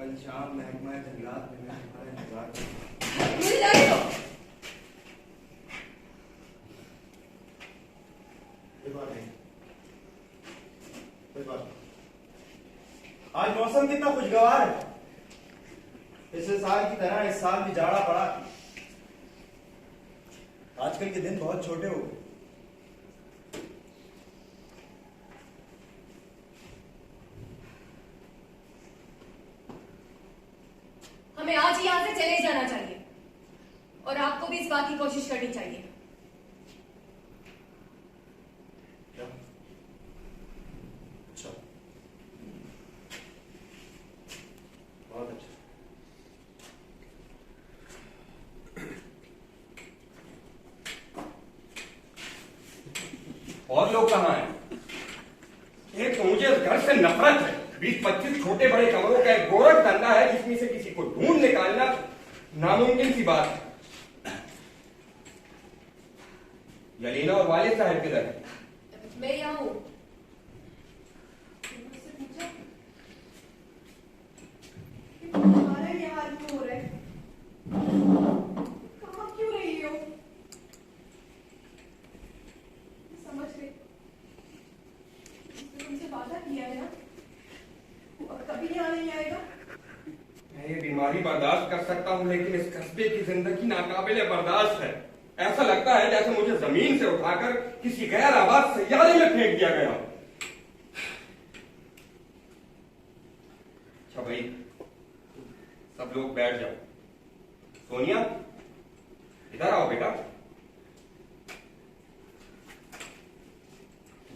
कल शाम महकमा जंगलात में मैं तुम्हारा इंतजार मिल जाए तो कोई बात नहीं, कोई बात नहीं। आज मौसम कितना खुशगवार है। पिछले साल की तरह इस साल भी जाड़ा पड़ा। आजकल के दिन बहुत छोटे हो गए। हमें आज ही यहाँ से चले जाना चाहिए और आपको भी इस बात की कोशिश करनी चाहिए। क्या? अच्छा, बहुत अच्छा। और लोग कहाँ हैं? एक तो मुझे इस घर से नफरत है। 20-25 छोटे बड़े कमरों का एक गोरख धंधा है जिसमें से किसी को ढूंढ निकालना नामुमकिन सी बात है। यलीना और वालिद साहब किधर है? मैं यहाँ हूँ। तुम्हारे ये हाल क्यों हो रहे? कहाँ क्यों रही हो? समझ गई। तुमसे वादा किया है ना, और कभी यहाँ नहीं आएगा। मैं ये बीमारी बर्दाश्त कर सकता हूँ, लेकिन इस कस्बे की जिंदगी नाकाबिले बर्दाश्त है। ऐसा लगता है जैसे मुझे जमीन से उठाकर किसी गैर आबाद सैयारे में फेंक दिया गया। अच्छा भाई, सब लोग बैठ जाओ। सोनिया, इधर आओ बेटा।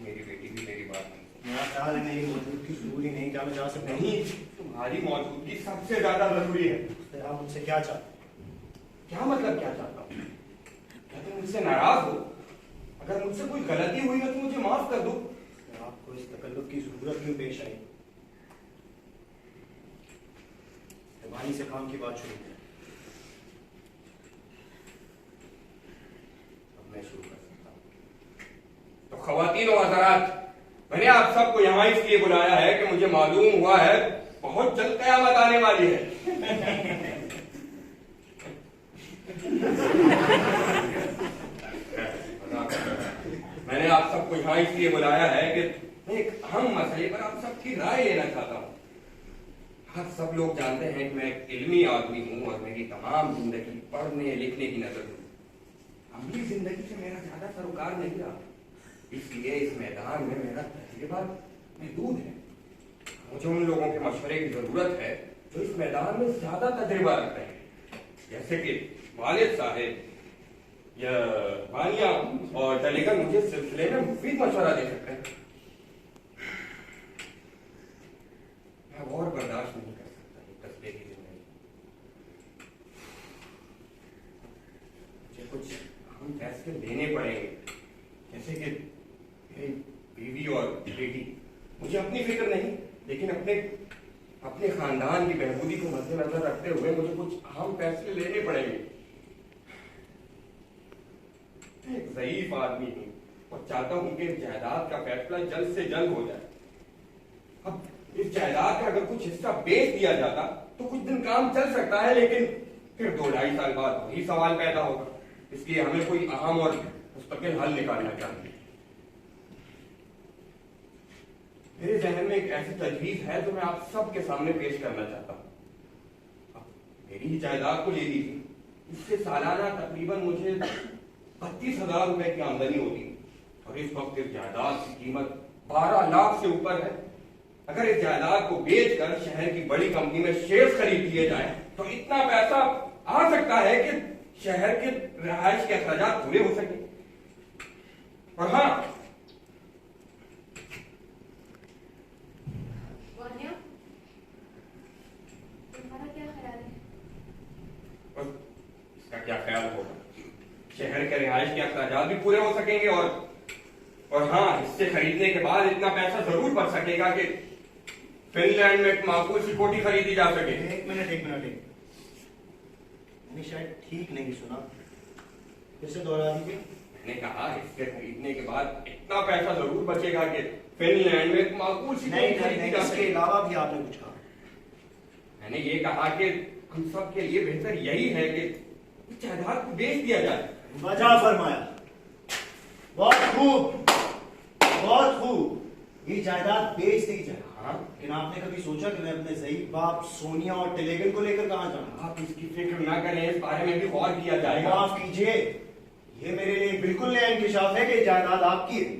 मेरी बेटी भी मेरी बात नहीं। मेरा ख्याल है मेरी मौजूदगी जरूरी नहीं। क्या मैं जा सकता हूँ? नहीं, तुम्हारी मौजूदगी सबसे ज्यादा जरूरी है। फिर आप मुझसे क्या चाहते? क्या मतलब क्या चाहता हूँ? क्या तुम मुझसे नाराज हो? अगर मुझसे कोई गलती हुई है तो मुझे माफ कर दो। आपको इस तकल्लुफ की जरूरत क्यों पेश आई? मेहरबानी से काम की बात शुरू करें। अब मैं शुरू कर सकता हूँ। तो ख्वातीन और हज़रात, मैंने आप सबको यहाँ इसलिए बुलाया है कि मुझे मालूम हुआ है बहुत जल्द कयामत आने वाली है। मैंने आप सबको यहाँ इसलिए बुलाया है कि मैं एक अहम मसले पर आप सबकी राय लेना चाहता हूँ। आप सब लोग जानते हैं कि मैं एक इल्मी आदमी हूँ और मेरी तमाम जिंदगी पढ़ने लिखने की नजर हूँ। अमली जिंदगी से मेरा ज्यादा सरोकार नहीं रहा, इसलिए इस मैदान में मेरा तजुर्बा महदूद है। मुझे उन लोगों के मशवरे की जरूरत है जो इस मैदान में ज्यादा तजुर्बा रखते हैं, जैसे कि वालिद साहब या बानिया और टलीगढ़ मुझे इस सिलसिले में मुफीद मशवरा दे सकते हैं। मैं और बर्दाश्त नहीं कर सकता ये कस्बे की जिंदगी। मुझे कुछ अहम फैसले लेने पड़ेंगे, जैसे कि मेरी बीवी और बेटी। मुझे अपनी फिक्र नहीं, लेकिन अपने खानदान की बहबूदी को मद्देनजर रखते हुए मुझे कुछ अहम फैसले लेने पड़ेंगे। मैं एक ज़ईफ आदमी हूँ और चाहता हूं कि जायदाद का फैसला जल्द से जल्द हो जाए। अब इस जायदाद का अगर कुछ हिस्सा बेच दिया जाता तो कुछ दिन काम चल सकता है, लेकिन फिर 2-2.5 साल बाद वही सवाल पैदा होगा। इसलिए हमें कोई अहम और मुस्तकिल हल निकालना चाहिए। मेरे जहन में एक ऐसी तजवीज है जो मैं आप सबके सामने पेश करना चाहता हूँ। मेरी ही जायदाद को ले लीजिए, इससे सालाना तकरीबन मुझे 32,000 रुपए की आमदनी होती है और इस वक्त इस जायदाद की कीमत 12 लाख से ऊपर है। अगर इस जायदाद को बेचकर शहर की बड़ी कंपनी में शेयर खरीद लिए जाए तो इतना पैसा आ सकता है कि शहर के रिहायश के अखराजात पूरे हो सके। और हाँ, वानिया, तुम्हारा क्या ख्याल है? इसका क्या ख्याल होगा? शहर के रिहायश के अखराजात भी पूरे हो सकेंगे और हाँ, इससे खरीदने के बाद इतना पैसा जरूर बढ़ सकेगा कि फिनलैंड में एक माकूल सी कोठी खरीदी जा सके। एक मिनट मैंने शायद ठीक नहीं सुना, फिर से दोहरा दीजिए। मैंने कहा इससे खरीदने के बाद इतना पैसा जरूर बचेगा कि फिनलैंड में एक माकूल सी कोठी खरीदी जा इसके सके। अलावा भी आपने कुछ कहा। मैंने ये कहा कि हम सब के लिए बेहतर यही है कि जायदाद को बेच दिया जाए। वजह फरमाया, बहुत खूब, बहुत खूब, ये जायदाद बेच दी जाए। हाँ, लेकिन आपने कभी सोचा कि मैं अपने ज़ईफ बाप सोनिया और टिलेगन को लेकर कहाँ जाऊँ? आप इसकी फिक्र ना करें, इस बारे में भी गौर किया जाएगा। माफ कीजिए, ये मेरे लिए बिल्कुल नया इंकशाफ है कि जायदाद आपकी है।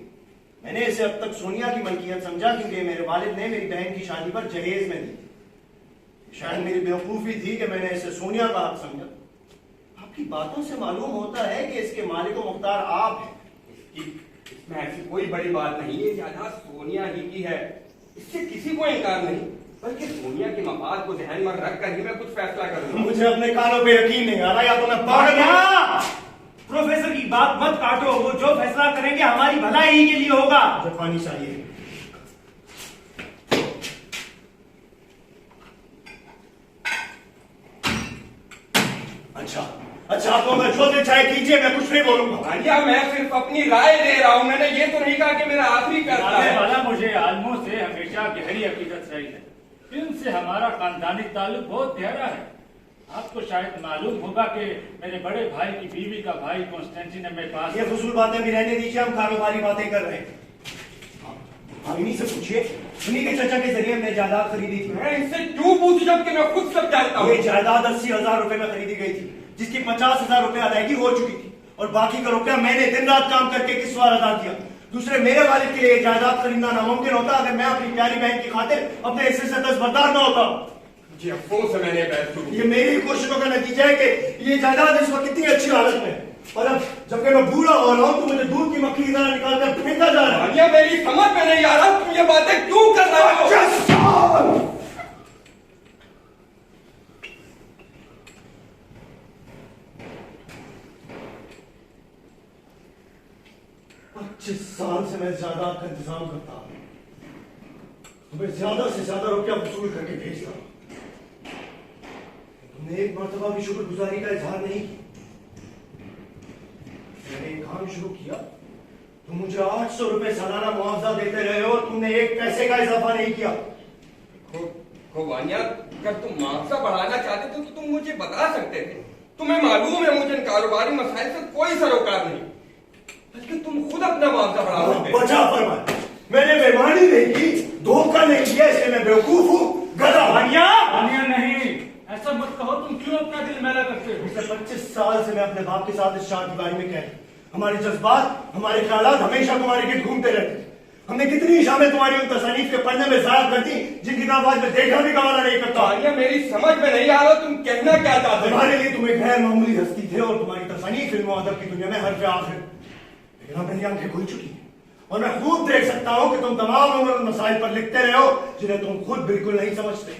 मैंने इसे अब तक सोनिया की मलकियत समझा क्योंकि मेरे वालिद ने मेरी बहन की शादी पर जहेज में दी। शायद मेरी बेवकूफी थी कि मैंने इसे सोनिया का हक समझा। आपकी बातों से मालूम होता है कि इसके मालिक व मुख्तार आप हैं। इसमें ऐसी कोई बड़ी बात नहीं है, जायदाद सोनिया ही की है, इससे किसी को इनकार नहीं, बल्कि सोनिया के मफाद को ध्यान में रखकर ही मैं कुछ फैसला करूंगा। मुझे अपने कानों पे यकीन नहीं आ रहा, या तो मैं पागल हूं। प्रोफेसर की बात मत काटो, वो जो फैसला करेंगे हमारी भलाई ही के लिए होगा। मुझे पानी चाहिए। अच्छा तो मैं जो दिल चाहे कीजिए, मैं कुछ नहीं बोलूंगा। भैया मैं सिर्फ अपनी राय दे रहा हूँ, मैंने ये तो नहीं कहा कि मेरा आखिरी फैसला है। वाला मुझे आलमों से हमेशा गहरी अकीदत रही है, इनसे हमारा खानदानी ताल्लुक बहुत गहरा है। आपको शायद मालूम होगा कि मेरे बड़े भाई की बीवी का भाई कॉन्स्टेंटिन है मेरे पास। ये फजूल बातें भी रहने दीजिए, हम कारोबारी बातें कर रहे हैं। आप इन्हीं से पूछिए, उन्हीं के चचा के जरिए हमने जायदाद खरीदी थी। मैं इनसे क्यों पूछूं जबकि मैं खुद सब जानता हूँ। ये जायदाद 80,000 रुपए में खरीदी गई थी, जिसकी 50,000 रुपए अदायगी हो चुकी थी और बाकी का रुपया मैंने दिन रात काम करके किश्तवार अदा किया। दूसरे मेरे वालिद के लिए जायदाद खरीदना नामुमकिन होता अगर मैं अपनी प्यारी बहन की खातिर अपने हिस्से से दस्तबरदार न होता। जी अफसोस है मैंने बहस शुरू की। ये मेरी कोशिशों का नतीजा है कि ये जायदाद इस वक्त कितनी अच्छी हालत में है, और अब जबकि मैं बूढ़ा हो रहा हूँ तो मुझे दूध की मक्खी की तरह निकाल कर फेंका जा रहा है। भैया मेरी समझ में नहीं आ रहा, तुम ये बातें क्यों कर रहे हो। 25 साल से मैं जायदाद का इंतजाम करता हूँ, तुम्हें ज्यादा से ज्यादा रुपया वसूल करके भेजता हूँ। तुमने एक मर्तबा भी शुक्रगुजारी का इजहार नहीं किया। मैंने एक काम शुरू किया, तुम मुझे 800 रुपए सालाना मुआवजा देते रहे हो, तुमने एक पैसे का इजाफा नहीं किया। वानिया, अगर तुम मुआवजा बढ़ाना चाहते थे तो तुम मुझे बता सकते थे। तुम्हें मालूम है मुझे इन कारोबारी मसाइल से कोई सरोकार नहीं, बल्कि तुम खुद अपना मुआवजा बढ़ा सकते। बचा फरमाया, मैंने बेईमानी नहीं की, धोखा नहीं किया, इसलिए मैं बेवकूफ हूँ, गधा। वानिया नहीं, ऐसा मत कहो। तुम क्यों अपना दिल मैला करते हो? पिछले 25 साल से मैं अपने बाप के साथ इस शादी बारी में कह, हमारे जज्बात, हमारे ख्यालात हमेशा तुम्हारे गिर्द घूमते रहते। हमने कितनी शामें तुम्हारी उन तसानीफ के पढ़ने में जाया कर दी जिनकी तरफ आज मैं देखना भी गवारा नहीं करता। वानिया मेरी समझ में नहीं आ रहा तुम कहना क्या चाहते हो। तुम्हारे लिए तुम एक गैर मामूली हस्ती थे और तुम्हारी तसानीफ फिल्म और अदब की दुनिया में हर पे आखिर। लेकिन अब मेरी आंखें खुल चुकी हैं और मैं खूब देख सकता हूँ कि तुम तमाम उम्र मसाइल पर लिखते रहे हो जिन्हें तुम खुद बिल्कुल नहीं समझते।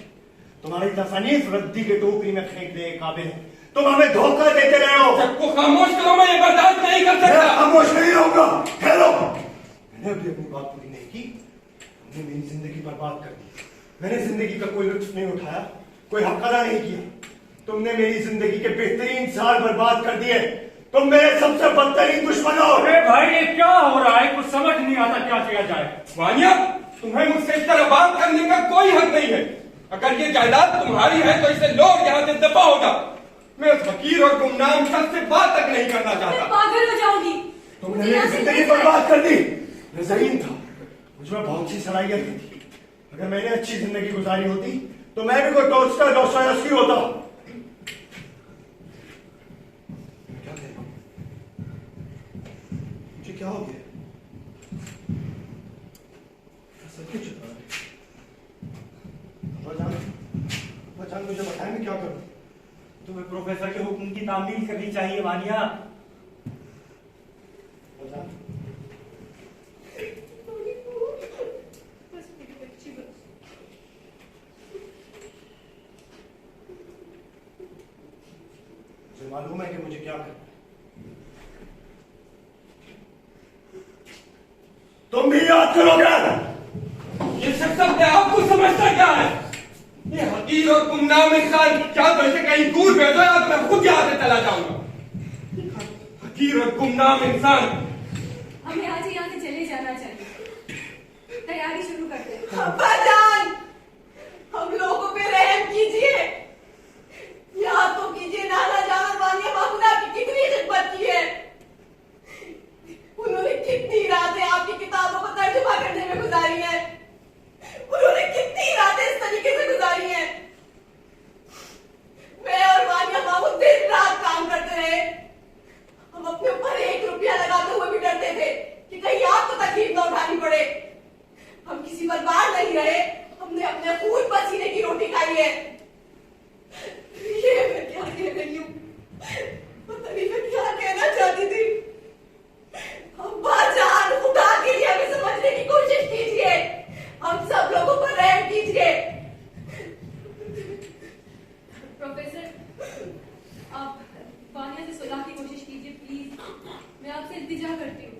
तुम्हारी तसानीफ रद्दी के टोकरी में फेंकने के काबिल है। तुम हमें धोखा देते रहे हो। सबको खामोश करो, मैं ये बर्दाश्त नहीं कर सकता। मैं खामोश नहीं रहूंगा। हेलो, मैंने अभी अपनी बात पूरी नहीं की, तुमने मेरी जिंदगी बर्बाद कर दी। मैंने जिंदगी का कोई लुत्फ नहीं उठाया, कोई हक अदा नहीं किया। तुमने मेरी जिंदगी के बेहतरीन साल बर्बाद कर दिए। तुम मेरे सबसे बदतरीन दुश्मन हो। अरे भाई ये क्या हो रहा है? कुछ समझ नहीं आता क्या किया जाए। वानिया, तुम्हें मुझसे इस तरह बात करने का कोई हक नहीं है। अगर ये जायदाद तुम्हारी है तो इसे लो, यहाँ से दफा हो जाओ। मैं उस फकीर और गुमनाम शख्स से बात तक नहीं करना मैं चाहता। पागल हो जाऊंगी। तुमने मेरी जिंदगी बर्बाद कर दी। मैं ज़हीन था, मुझमें बहुत सी सलाहियत थी। अगर मैंने अच्छी जिंदगी गुजारी होती तो मैं भी कोई टॉल्स्टॉय दोस्तोयेवस्की होता। क्या कह रहा हूं? मुझे क्या हो गया? सब कुछ जान मुझे बताएं मैं क्या करूं? तुम्हें प्रोफेसर के हुक्म की तामील करनी चाहिए वानिया। मुझे मालूम है कि मुझे क्या करना है। तुम भी याद करोगे। ये शख्स अपने आप को समझता क्या है? ये हकीर और गुमनाम इंसान, क्या तो इसे कहीं दूर भेजो या तो मैं खुद यहाँ से चला जाऊंगा। हकीर और गुमनाम इंसान। हमें आज ही यहाँ से चले जाना चाहिए। तैयारी शुरू करते हैं। अब्बा जान, हम लोगों पे रहम कीजिए। किसी पर बाढ़ नहीं रहे, हमने अपने खून पसीने की रोटी खाई है। ये मैं क्या कह रही हूँ, पता नहीं मैं क्या कहना चाहती थी। अब्बा जान, खुदा के लिए हमें समझने की कोशिश कीजिए, हम सब लोगों पर रहम कीजिए। प्रोफेसर, आप वानिया से सुलह की कोशिश कीजिए प्लीज, मैं आपसे इल्तिजा करती हूँ।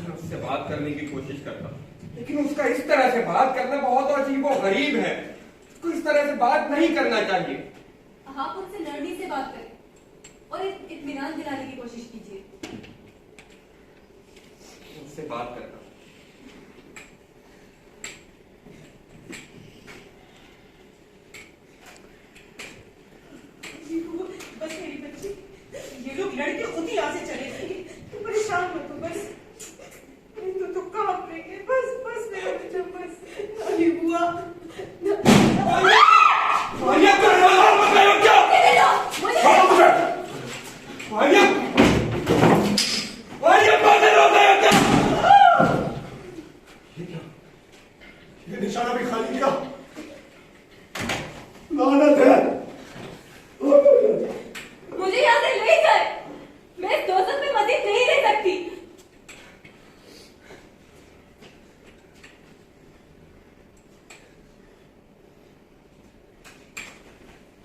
मैं उससे बात करने की कोशिश करता हूँ, लेकिन उसका इस तरह से बात करना बहुत अजीब और गरीब है। उसको इस तरह से बात नहीं करना चाहिए। आप उनसे नरमी से बात करें और इत्मीनान दिलाने की कोशिश कीजिए। उससे बात करता हूँ। बस मेरी बच्ची, ये लोग लड़के खुद ही यहाँ से चले जाएंगे, तुम परेशान मत हो, बस तो काम लेंगे, बस बस मेरा बच्चा, बस। अली बुआ, वानिया, दरवाजा मत लगाओ क्या? छोड़ो मुझे। वानिया, वानिया, बाहर हो गया क्या? ये क्या? ये निशाना भी खाली किया। लानत है।